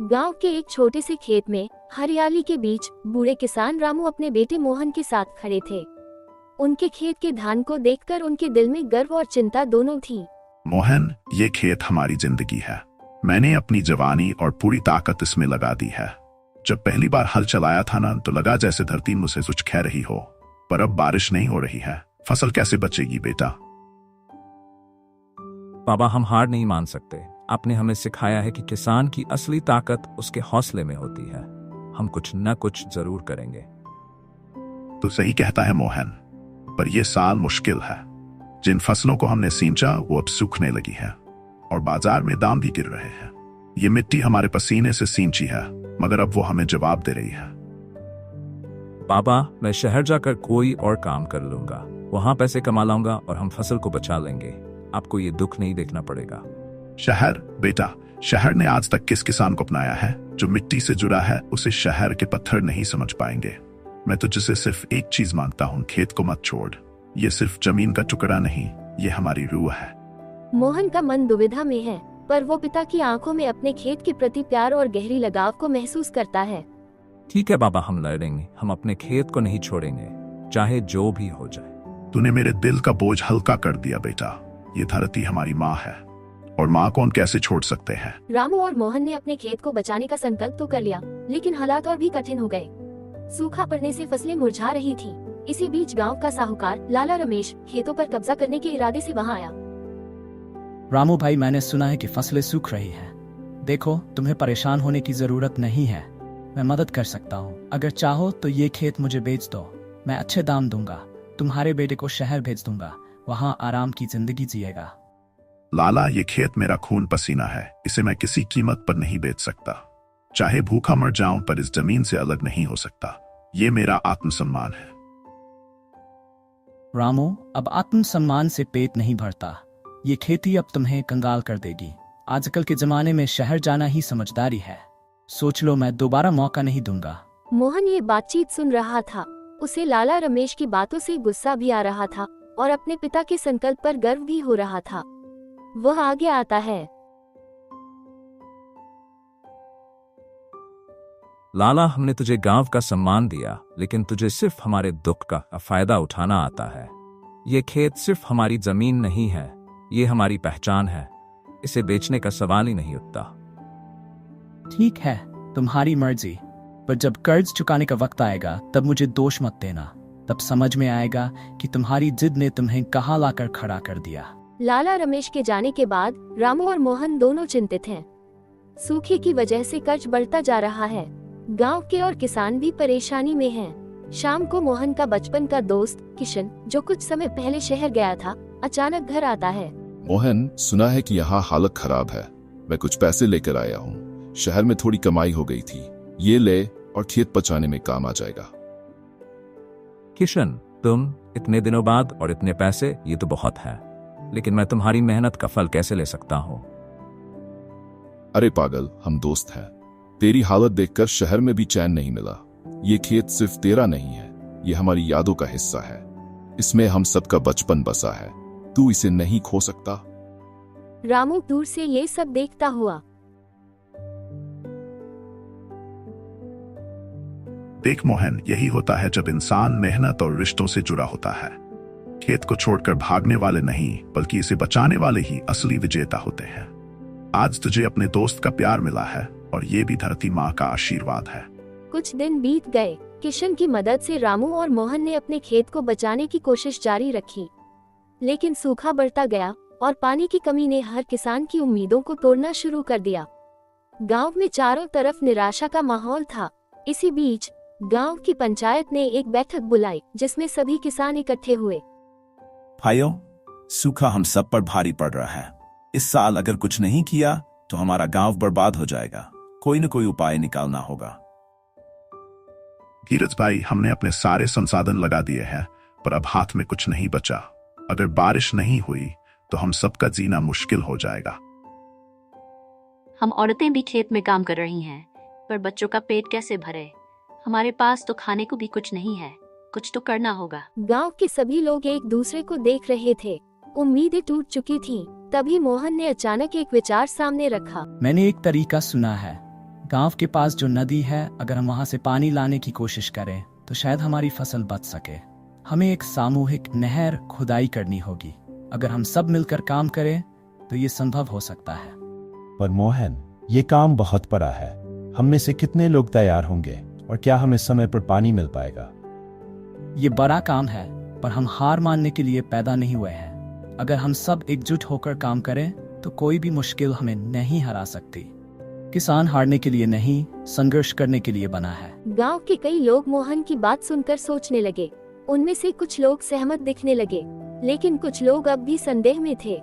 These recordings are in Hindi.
गांव के एक छोटे से खेत में हरियाली के बीच बूढ़े किसान रामू अपने बेटे मोहन के साथ खड़े थे। उनके खेत के धान को देखकर उनके दिल में गर्व और चिंता दोनों थी। मोहन, ये खेत हमारी जिंदगी है। मैंने अपनी जवानी और पूरी ताकत इसमें लगा दी है। जब पहली बार हल चलाया था ना, तो लगा जैसे धरती मुझसे कुछ कह रही हो, पर अब बारिश नहीं हो रही है। फसल कैसे बचेगी बेटा? बाबा, हम हार नहीं मान सकते। आपने हमें सिखाया है कि किसान की असली ताकत उसके हौसले में होती है। हम कुछ न कुछ जरूर करेंगे। तो सही कहता है मोहन, पर यह साल मुश्किल है। जिन फसलों को हमने सींचा वो अब सूखने लगी है और बाजार में दाम भी गिर रहे हैं। ये मिट्टी हमारे पसीने से सींची है, मगर अब वो हमें जवाब दे रही है। बाबा, मैं शहर जाकर कोई और काम कर लूंगा। वहां पैसे कमा लाऊंगा और हम फसल को बचा लेंगे। आपको ये दुख नहीं देखना पड़ेगा। शहर? बेटा, शहर ने आज तक किस किसान को अपनाया है? जो मिट्टी से जुड़ा है उसे शहर के पत्थर नहीं समझ पाएंगे। मैं तुझसे सिर्फ एक चीज मांगता हूँ, खेत को मत छोड़। ये सिर्फ जमीन का टुकड़ा नहीं, ये हमारी रूह है। मोहन का मन दुविधा में है, पर वो पिता की आंखों में अपने खेत के प्रति प्यार और गहरी लगाव को महसूस करता है। ठीक है बाबा, हम लड़ेंगे। हम अपने खेत को नहीं छोड़ेंगे, चाहे जो भी हो जाए। तूने मेरे दिल का बोझ हल्का कर दिया बेटा। ये धरती हमारी माँ है और माँ को हम कैसे छोड़ सकते हैं? रामू और मोहन ने अपने खेत को बचाने का संकल्प तो कर लिया, लेकिन हालात और भी कठिन हो गए। सूखा पड़ने से फसलें मुरझा रही थी। इसी बीच गांव का साहूकार लाला रमेश खेतों पर कब्जा करने के इरादे से वहां आया। रामू भाई, मैंने सुना है कि फसलें सूख रही हैं। देखो, तुम्हें परेशान होने की जरूरत नहीं है। मैं मदद कर सकता हूँ। अगर चाहो तो ये खेत मुझे बेच दो। मैं अच्छे दाम दूंगा। तुम्हारे बेटे को शहर भेज दूंगा, वहाँ आराम की जिंदगी जिएगा। लाला, ये खेत मेरा खून पसीना है। इसे मैं किसी कीमत पर नहीं बेच सकता। चाहे भूखा मर जाऊं, पर इस जमीन से अलग नहीं हो सकता। ये मेरा आत्मसम्मान है। रामू, अब आत्मसम्मान से पेट नहीं भरता। ये खेती अब तुम्हें कंगाल कर देगी। आजकल के जमाने में शहर जाना ही समझदारी है। सोच लो, मैं दोबारा मौका नहीं दूंगा। मोहन ये बातचीत सुन रहा था। उसे लाला रमेश की बातों से गुस्सा भी आ रहा था और अपने पिता के संकल्प पर गर्व भी हो रहा था। वह आगे आता है। लाला, हमने तुझे गांव का सम्मान दिया, लेकिन तुझे सिर्फ हमारे दुख का फायदा उठाना आता है। ये खेत सिर्फ हमारी जमीन नहीं है, ये हमारी पहचान है। इसे बेचने का सवाल ही नहीं उठता। ठीक है, तुम्हारी मर्जी, पर जब कर्ज चुकाने का वक्त आएगा तब मुझे दोष मत देना। तब समझ में आएगा कि तुम्हारी जिद ने तुम्हें कहाँ लाकर खड़ा कर दिया। लाला रमेश के जाने के बाद रामू और मोहन दोनों चिंतित हैं। सूखे की वजह से कर्ज बढ़ता जा रहा है। गांव के और किसान भी परेशानी में हैं। शाम को मोहन का बचपन का दोस्त किशन, जो कुछ समय पहले शहर गया था, अचानक घर आता है। मोहन, सुना है कि यहाँ हालत खराब है। मैं कुछ पैसे लेकर आया हूँ। शहर में थोड़ी कमाई हो गई थी। ये ले और खेत बचाने में काम आ जाएगा। किशन, तुम इतने दिनों बाद और इतने पैसे, ये तो बहुत है। लेकिन मैं तुम्हारी मेहनत का फल कैसे ले सकता हूँ? अरे पागल, हम दोस्त हैं। तेरी हालत देखकर शहर में भी चैन नहीं मिला। ये खेत सिर्फ तेरा नहीं है, ये हमारी यादों का हिस्सा है। इसमें हम सबका बचपन बसा है। तू इसे नहीं खो सकता। रामू दूर से ये सब देखता हुआ। देख मोहन, यही होता है जब इंसान मेहनत और रिश्तों से जुड़ा होता है। खेत को छोड़कर भागने वाले नहीं, बल्कि इसे बचाने वाले ही असली विजेता होते हैं। आज तुझे अपने दोस्त का प्यार मिला है और ये भी धरती माँ का आशीर्वाद है। कुछ दिन बीत गए। किशन की मदद से रामू और मोहन ने अपने खेत को बचाने की कोशिश जारी रखी, लेकिन सूखा बढ़ता गया और पानी की कमी ने हर किसान की उम्मीदों को तोड़ना शुरू कर दिया। गांव में चारों तरफ निराशा का माहौल था। इसी बीच गांव की पंचायत ने एक बैठक बुलाई, जिसमें सभी किसान इकट्ठे हुए। भाइयों, सूखा हम सब पर भारी पड़ रहा है। इस साल अगर कुछ नहीं किया तो हमारा गांव बर्बाद हो जाएगा। कोई न कोई उपाय निकालना होगा। धीरज भाई, हमने अपने सारे संसाधन लगा दिए हैं, पर अब हाथ में कुछ नहीं बचा। अगर बारिश नहीं हुई तो हम सबका जीना मुश्किल हो जाएगा। हम औरतें भी खेत में काम कर रही हैं, पर बच्चों का पेट कैसे भरे? हमारे पास तो खाने को भी कुछ नहीं है। कुछ तो करना होगा। गांव के सभी लोग एक दूसरे को देख रहे थे। उम्मीदें टूट चुकी थीं। तभी मोहन ने अचानक एक विचार सामने रखा। मैंने एक तरीका सुना है। गांव के पास जो नदी है, अगर हम वहां से पानी लाने की कोशिश करें तो शायद हमारी फसल बच सके। हमें एक सामूहिक नहर खुदाई करनी होगी। अगर हम सब मिलकर काम करें तो ये संभव हो सकता है। पर मोहन, ये काम बहुत बड़ा है। हम में से कितने लोग तैयार होंगे और क्या हमें समय पर पानी मिल पाएगा? ये बड़ा काम है, पर हम हार मानने के लिए पैदा नहीं हुए हैं। अगर हम सब एकजुट होकर काम करें तो कोई भी मुश्किल हमें नहीं हरा सकती। किसान हारने के लिए नहीं, संघर्ष करने के लिए बना है। गांव के कई लोग मोहन की बात सुनकर सोचने लगे। उनमें से कुछ लोग सहमत दिखने लगे, लेकिन कुछ लोग अब भी संदेह में थे।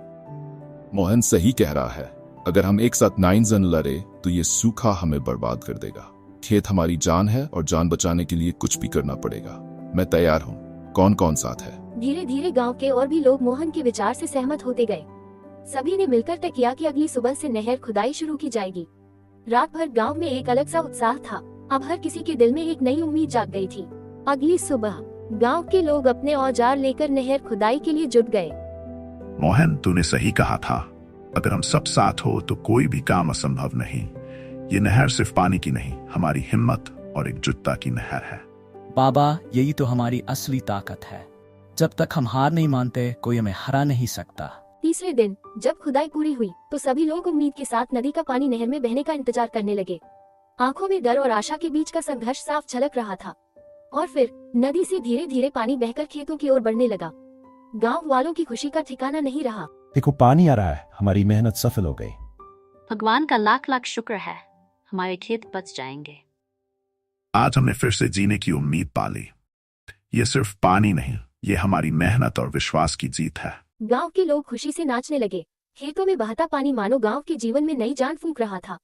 मोहन सही कह रहा है। अगर हम एक साथ 9 जन लड़े तो ये सूखा हमें बर्बाद कर देगा। खेत हमारी जान है और जान बचाने के लिए कुछ भी करना पड़ेगा। मैं तैयार हूँ। कौन कौन साथ है? धीरे धीरे गांव के और भी लोग मोहन के विचार से सहमत होते गए। सभी ने मिलकर तय किया कि अगली सुबह से नहर खुदाई शुरू की जाएगी। रात भर गांव में एक अलग सा उत्साह था। अब हर किसी के दिल में एक नई उम्मीद जाग गई थी। अगली सुबह गांव के लोग अपने औजार लेकर नहर खुदाई के लिए जुट गए। मोहन, तूने सही कहा था। अगर हम सब साथ हो तो कोई भी काम असंभव नहीं। ये नहर सिर्फ पानी की नहीं, हमारी हिम्मत और एकजुटता की नहर है। बाबा, यही तो हमारी असली ताकत है। जब तक हम हार नहीं मानते, कोई हमें हरा नहीं सकता। तीसरे दिन जब खुदाई पूरी हुई तो सभी लोग उम्मीद के साथ नदी का पानी नहर में बहने का इंतजार करने लगे। आंखों में डर और आशा के बीच का संघर्ष साफ झलक रहा था। और फिर नदी से धीरे धीरे पानी बहकर खेतों की ओर बढ़ने लगा। गांव वालों की खुशी का ठिकाना नहीं रहा। देखो, पानी आ रहा है। हमारी मेहनत सफल हो गई। भगवान का लाख लाख शुक्र है, हमारे खेत बच जाएंगे। आज हमने फिर से जीने की उम्मीद पाली। ये सिर्फ पानी नहीं, ये हमारी मेहनत और विश्वास की जीत है। गांव के लोग खुशी से नाचने लगे। खेतों में बहता पानी मानो गांव के जीवन में नई जान फूंक रहा था।